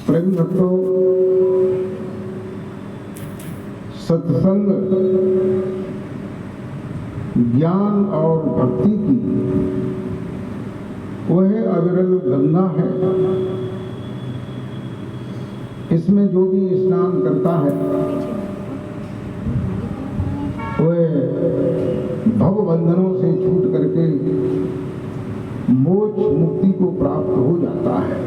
प्रेम भक्तों, सत्संग ज्ञान और भक्ति की वह अविरल गंगा है। इसमें जो भी स्नान करता है वह भव बंधनों से छूट करके मोक्ष मुक्ति को प्राप्त हो जाता है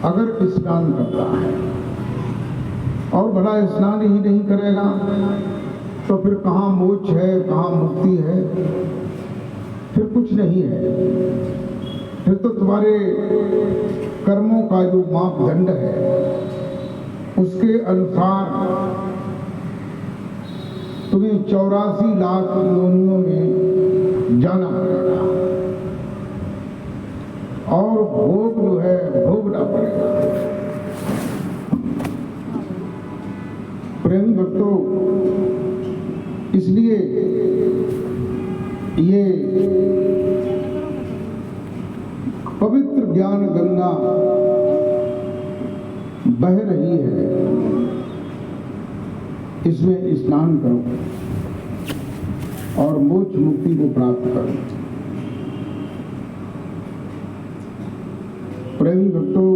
अगर स्नान करता है। और भला स्नान ही नहीं करेगा तो फिर कहाँ मोक्ष है, कहाँ मुक्ति है, फिर कुछ नहीं है। फिर तो तुम्हारे कर्मों का जो मापदंड है उसके अनुसार तुम्हें 84 लाख योनियों में जाना पड़ेगा और भोग जो है भोगना पड़ेगा। प्रेम भक्तों, इसलिए ये पवित्र ज्ञान गंगा बह रही है, इसमें स्नान करो और मोक्ष मुक्ति को प्राप्त करो। प्रेमी भक्तों,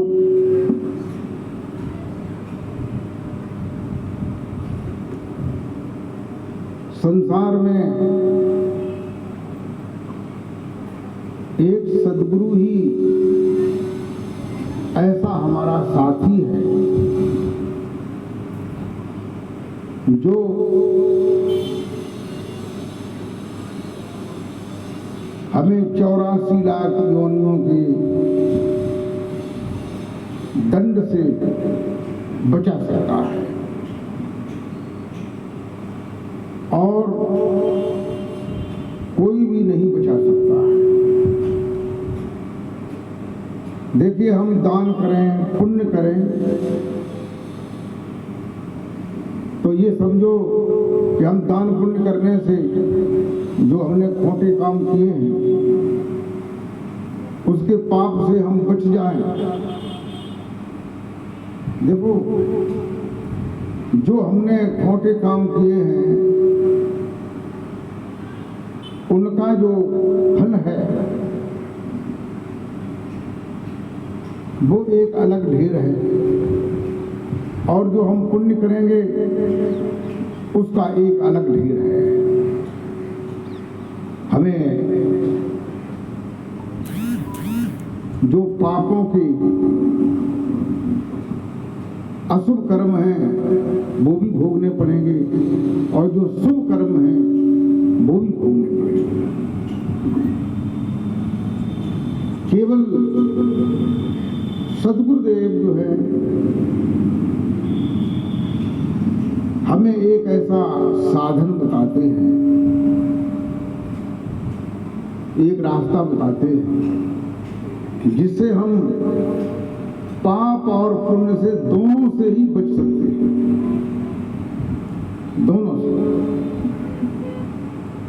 संसार में एक सद्गुरु ही ऐसा हमारा साथी है जो हमें 84 लाख योनियों के दंड से बचा सकता है और कोई भी नहीं बचा सकता है। देखिए, हम दान करें, पुण्य करें तो ये समझो कि हम दान पुण्य करने से जो हमने खोटे काम किए हैं उसके पाप से हम बच जाएं। देखो, जो हमने खोटे काम किए हैं उनका जो फल है वो एक अलग ढेर है और जो हम पुण्य करेंगे उसका एक अलग ढेर है। हमें जो पापों के अशुभ कर्म हैं वो भी भोगने पड़ेंगे और जो शुभ कर्म हैं वो भी भोगने पड़ेंगे। केवल सद्गुरुदेव जो है हमें एक ऐसा साधन बताते हैं, एक रास्ता बताते हैं जिससे हम पाप और पुण्य से दोनों से ही बच सकते हैं, दोनों से।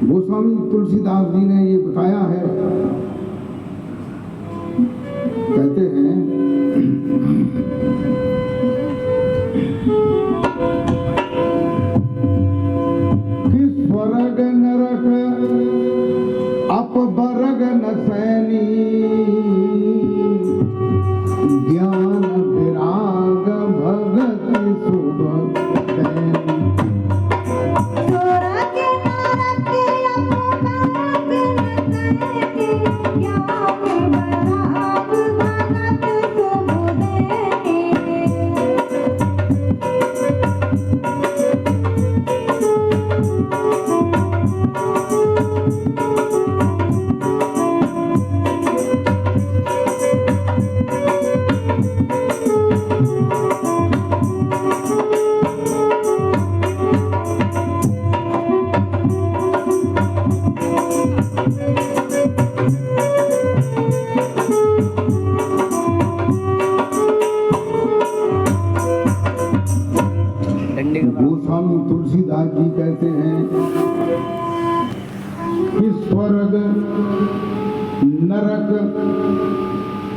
गोस्वामी तुलसीदास जी ने ये बताया है, कहते हैं कि स्वर्ग नरक अपवर्ग न सैनी, ज्ञान विराग भगति शुभ दैनी। ज्ञान विराग भगत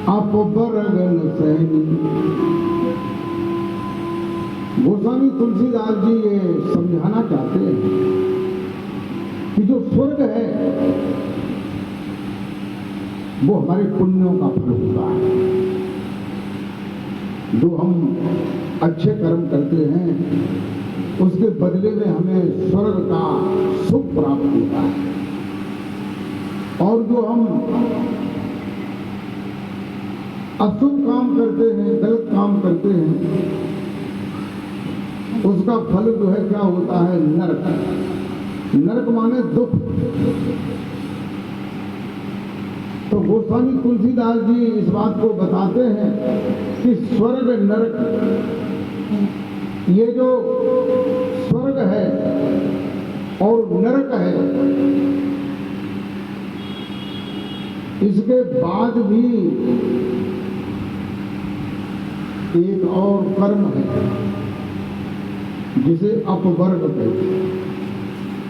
अपबरगन सहनी। गोस्वामी तुलसीदास जी ये समझाना चाहते हैं कि जो स्वर्ग है वो हमारे पुण्यों का फल होता है। जो हम अच्छे कर्म करते हैं उसके बदले में हमें स्वर्ग का सुख प्राप्त होता है, और जो हम अशुभ काम करते हैं, गलत काम करते हैं, उसका फल जो है क्या होता है? नरक। नरक माने दुख। तो गोस्वामी तुलसीदास जी इस बात को बताते हैं कि स्वर्ग नरक, ये जो स्वर्ग है और नरक है, इसके बाद भी एक और कर्म है जिसे अपवर्ग कहते हैं।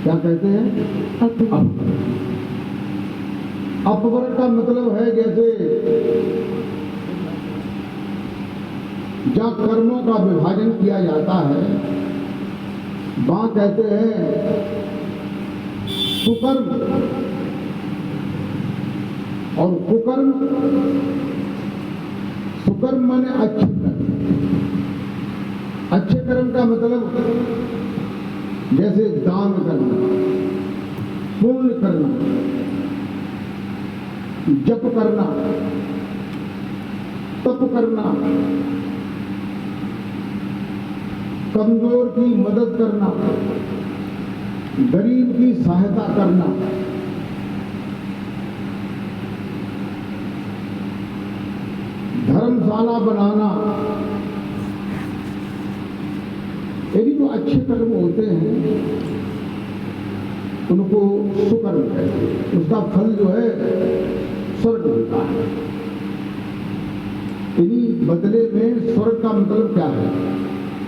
क्या कहते हैं? अपवर्ग का मतलब है जैसे जहाँ कर्मों का विभाजन किया जाता है वहां कहते हैं सुकर्म और कुकर्म। सुकर्म माने अच्छे कर्म। अच्छे कर्म का मतलब जैसे दान करना, पुण्य करना, जप करना, तप करना, कमजोर की मदद करना, गरीब की सहायता करना, धर्मशाला बनाना, यदि जो अच्छे कर्म होते हैं उनको सुकर्म कहते हैं। उसका फल जो है स्वर्ग होता है। यदि बदले में स्वर्ग का मतलब क्या है?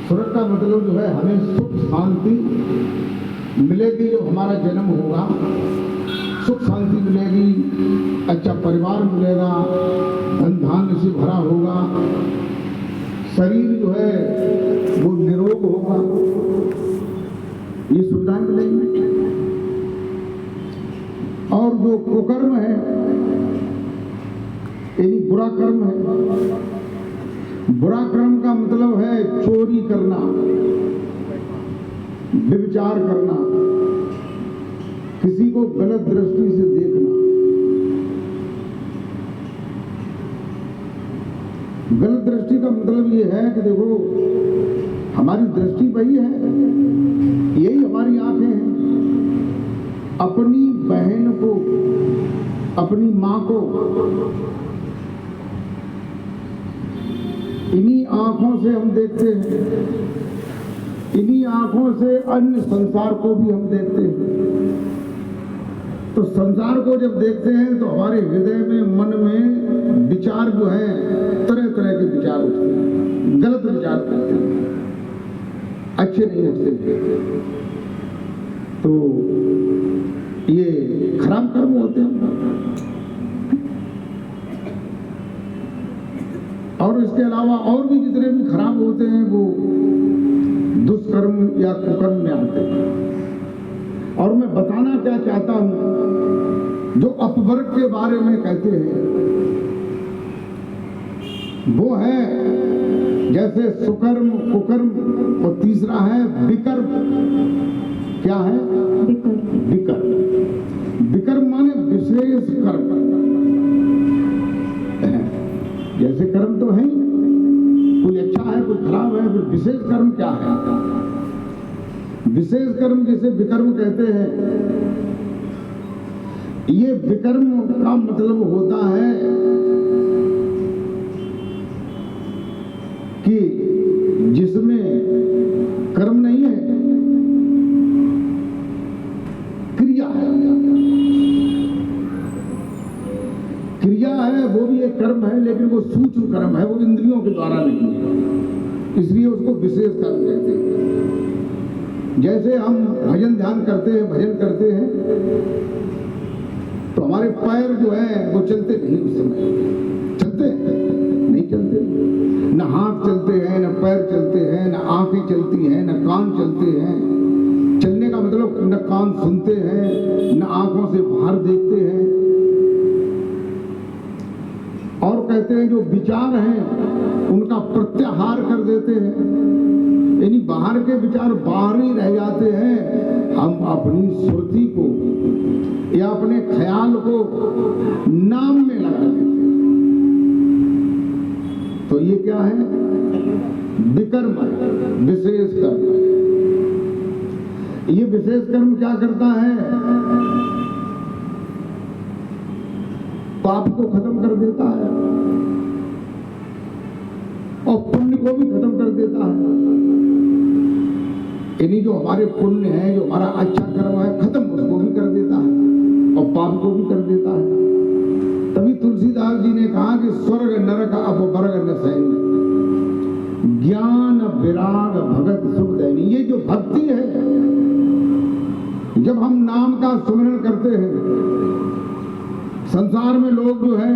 स्वर्ग का मतलब जो है हमें सुख शांति मिलेगी, जो हमारा जन्म होगा सुख शांति मिलेगी, अच्छा परिवार मिलेगा, धन धान्य से भरा होगा, शरीर जो है वो निरोग होगा, ये सुविधाएं मिलेंगी। और जो कुकर्म है यानी बुरा कर्म है, बुरा कर्म का मतलब है चोरी करना, व्यभिचार करना, किसी को गलत दृष्टि से देखना। गलत दृष्टि का मतलब ये है कि देखो हमारी दृष्टि वही है, यही हमारी आंखें हैं। अपनी बहन को, अपनी मां को इन्हीं आंखों से हम देखते हैं, इन्हीं आंखों से अन्य संसार को भी हम देखते हैं। तो संसार को जब देखते हैं तो हमारे हृदय में, मन में विचार जो है तरह तरह के विचार उठते हैं, गलत विचार उठते हैं, अच्छे नहीं उठते। तो ये खराब कर्म होते हैं। और इसके अलावा और भी जितने भी खराब होते हैं वो दुष्कर्म या कुकर्म में आते हैं। और मैं बताना क्या चाहता हूं, जो अपवर्ग के बारे में कहते हैं वो है जैसे सुकर्म, कुकर्म, और तीसरा है विकर्म। क्या है? विकर्म। विकर्म माने विशेष कर्म। जैसे कर्म तो है ही, कोई अच्छा है कोई खराब है, फिर विशेष कर्म क्या है? विशेष कर्म जिसे विकर्म कहते हैं, ये विकर्म का मतलब होता है कि जिसमें कर्म नहीं है, क्रिया है। क्रिया है वो भी एक कर्म है, लेकिन वो सूक्ष्म कर्म है, वो इंद्रियों के द्वारा नहीं है, इसलिए उसको विशेष कर्म कहते हैं। जैसे हम भजन ध्यान करते हैं, भजन करते हैं, तो हमारे पैर जो है वो चलते नहीं, उस समय चलते हैं सुनते हैं, न आंखों से बाहर देखते हैं। और कहते हैं जो विचार हैं उनका प्रत्याहार कर देते हैं, यानी बाहर के विचार बाहर ही रह जाते हैं। हम अपनी सुरती को या अपने ख्याल को नाम में लगा देते हैं। तो ये क्या है? विकर्म है, विशेष कर्म है। ये विशेष कर्म क्या करता है? पाप को खत्म कर देता है और पुण्य को भी खत्म कर देता है। यानी जो हमारे पुण्य है, जो हमारा अच्छा कर्म है, खत्म उसको भी कर देता है और पाप को भी कर देता है। तभी तुलसीदास जी ने कहा कि स्वर्ग नरक अपवर्ग न सैन्य, ज्ञान विराग भगत सुख दैनी। ये जो भक्ति है, जब हम नाम का सुमिरन करते हैं, संसार में लोग जो है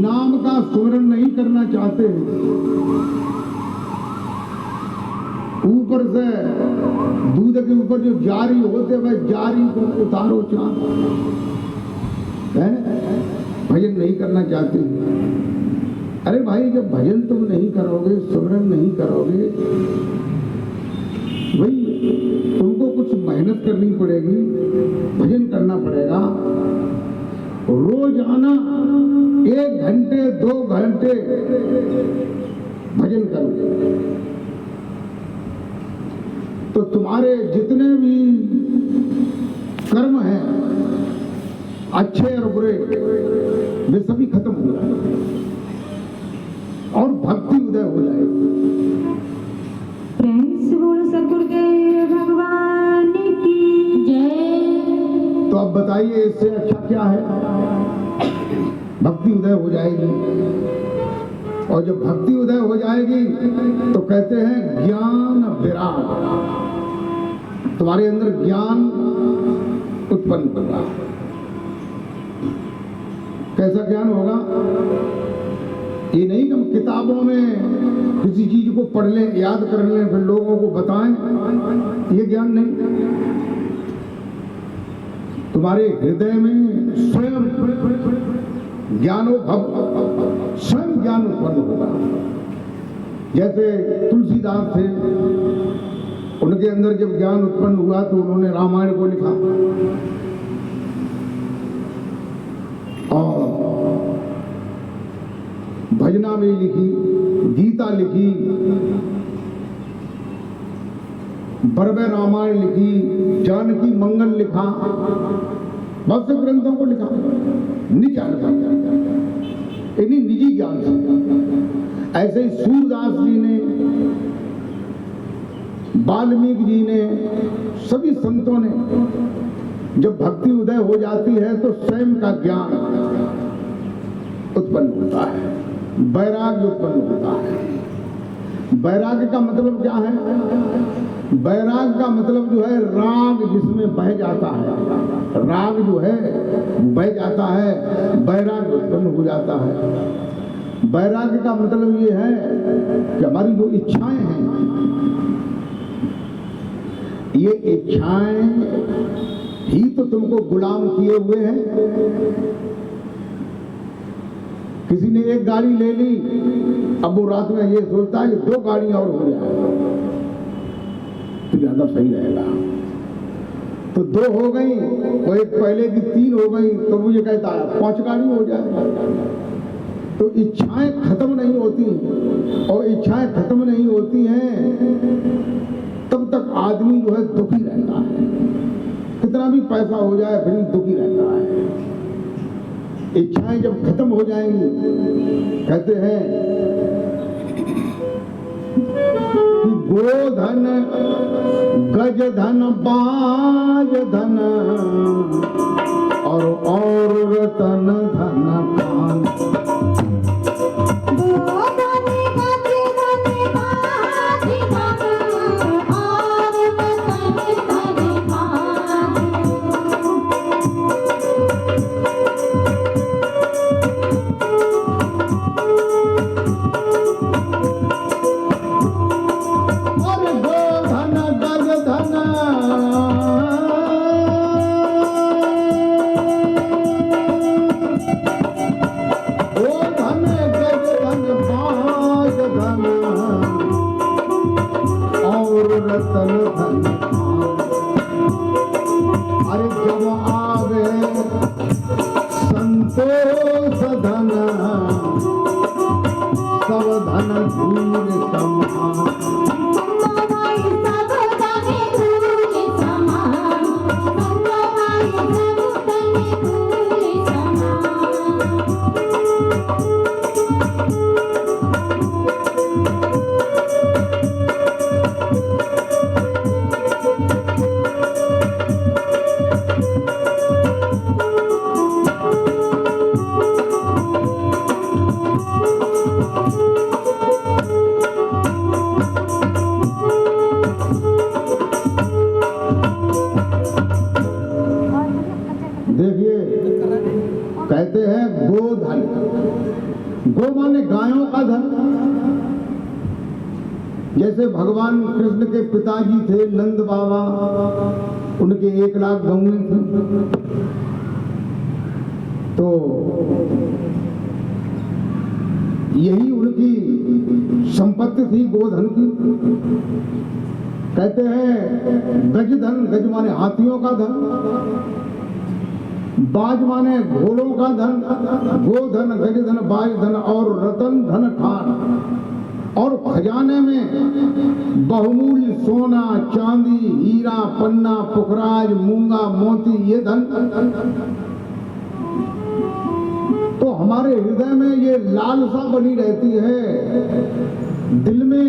नाम का सुमिरन नहीं करना चाहते हैं। ऊपर से दूध के ऊपर जो जारी होते वह जारी को उतारो चांद है, भजन नहीं करना चाहते। अरे भाई, जब भजन तुम नहीं करोगे, सुमिरन नहीं करोगे, भाई तुमको कुछ मेहनत करनी पड़ेगी, भजन करना पड़ेगा। रोजाना 1 घंटे 2 घंटे भजन करो तो तुम्हारे जितने भी कर्म हैं, अच्छे और बुरे, वे सभी खत्म हो जाएंगे और भक्ति उदय हो जाएगी। सद्गुरुदेव भगवान की जय। तो अब बताइए इससे अच्छा क्या है? भक्ति उदय हो जाएगी और जब भक्ति उदय हो जाएगी तो कहते हैं ज्ञान विराग, तुम्हारे अंदर ज्ञान उत्पन्न कर रहा है। कैसा ज्ञान होगा? ये नहीं कि हम किताबों में किसी चीज को पढ़ लें, याद कर लें, फिर लोगों को बताएं, ये ज्ञान नहीं। तुम्हारे हृदय में स्वयं ज्ञानोभव, स्वयं ज्ञान उत्पन्न होगा। जैसे तुलसीदास थे, उनके अंदर जब ज्ञान उत्पन्न हुआ तो उन्होंने रामायण को लिखा और भजनावली लिखी, गीता लिखी, बरबे रामायण लिखी, जानकी मंगल लिखा, बहुत से ग्रंथों को लिखा निज ज्ञान, इन्हीं निजी ज्ञान से। ऐसे ही सूरदास जी ने, वाल्मीकि जी ने, सभी संतों ने, जब भक्ति उदय हो जाती है तो स्वयं का ज्ञान उत्पन्न होता है, वैराग्य उत्पन्न होता है। वैराग्य का मतलब क्या है? वैराग्य का मतलब जो है राग जिसमें बह जाता है, राग जो है बह जाता है, वैराग्य उत्पन्न हो जाता है। वैराग्य का मतलब ये है कि हमारी जो इच्छाएं हैं, ये इच्छाएं ही तो तुमको गुलाम किए हुए हैं। किसी ने एक गाड़ी ले ली, अब वो रात में ये सोचता है कि 2 गाड़ियां और हो जाए तो ज्यादा सही रहेगा, तो 2 हो गई, और एक पहले की 3 हो गई, तो वो ये कहता है 5 गाड़ी हो जाए। तो इच्छाएं खत्म नहीं होती, और इच्छाएं खत्म नहीं होती हैं तब तक आदमी जो है दुखी रहता है। कितना भी पैसा हो जाए फिर दुखी रहता है। इच्छाएं जब खत्म हो जाएंगी, कहते हैं कि गोधन, गज धन, बाज धन और रतन धन पान। संतोष धन सब धन धूल समान। कहते हैं गोधन, गो माने गायों का धन। जैसे भगवान कृष्ण के पिताजी थे नंद बाबा, उनके 1 लाख गौएं थी, तो यही उनकी संपत्ति थी गोधन की। कहते हैं गजधन, गज माने हाथियों का धन, बाज माने घोड़ों का धन, गोधन, गजधन, बाजधन और रतन धन खान। और खजाने में बहुमूल्य सोना, चांदी, हीरा, पन्ना, पुखराज, मूंगा, मोती, ये धन। तो हमारे हृदय में ये लालसा बनी रहती है, दिल में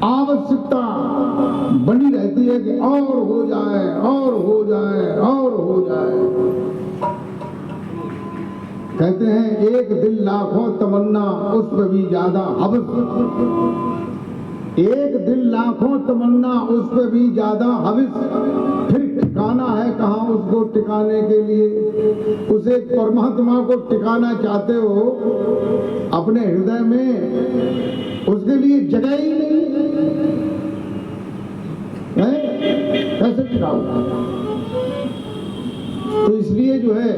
आवश्यकता बनी रहती है कि और हो जाए, और हो जाए, और हो जाए। कहते हैं एक दिल लाखों तमन्ना, उस पर भी ज्यादा हवस। एक दिल लाखों तमन्ना, उस पर भी ज्यादा हवस। फिर ठिकाना है कहाँ उसको टिकाने के लिए? उसे परमात्मा को टिकाना चाहते हो अपने हृदय में, उसके लिए जगह ही नहीं है, कैसे टिकाओ? तो इसलिए जो है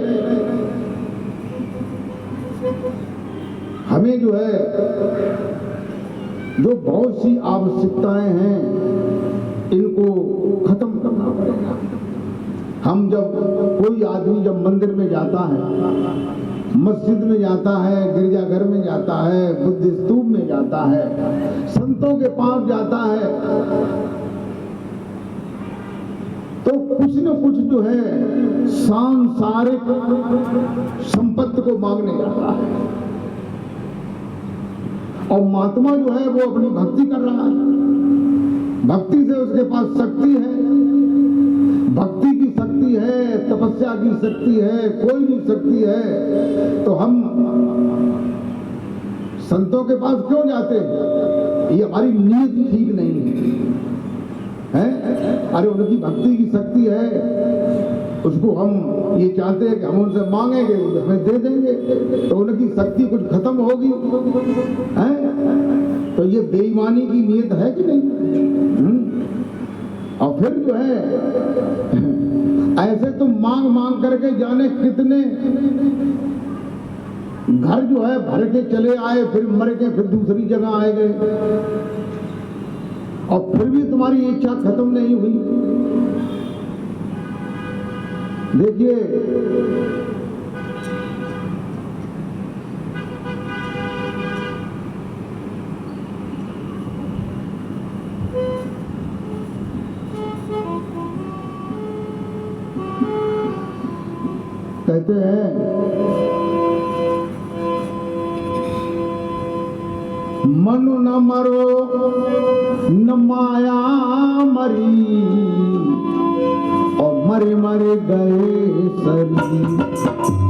हमें जो है जो बहुत सी आवश्यकताएं हैं इनको खत्म करना पड़ेगा। हम जब कोई आदमी जब मंदिर में जाता है, मस्जिद में जाता है, गिरजाघर में जाता है, बुद्ध स्तूप में जाता है, संतों के पास जाता है, तो कुछ न कुछ जो है सांसारिक संपत्ति को मांगने जाता है। और महात्मा जो है वो अपनी भक्ति कर रहा है, भक्ति से उसके पास शक्ति है, भक्ति की शक्ति है, तपस्या की शक्ति है, कोई भी शक्ति है। तो हम संतों के पास क्यों जाते हैं? ये हमारी नीयत ठीक नहीं है। अरे उनकी भक्ति की शक्ति है, उसको हम ये चाहते हैं कि हम उनसे मांगेंगे, हमें दे देंगे, तो उनकी शक्ति कुछ खत्म होगी, हैं? तो ये बेईमानी की नीयत है कि नहीं? और फिर जो है ऐसे तो मांग मांग करके जाने कितने घर जो है भर के चले आए, फिर मर गए, फिर दूसरी जगह आए गए, और फिर भी तुम्हारी इच्छा खत्म नहीं हुई। देखिए कहते हैं मनु न मरो न माया मरी, और मरे मरे गए सरी।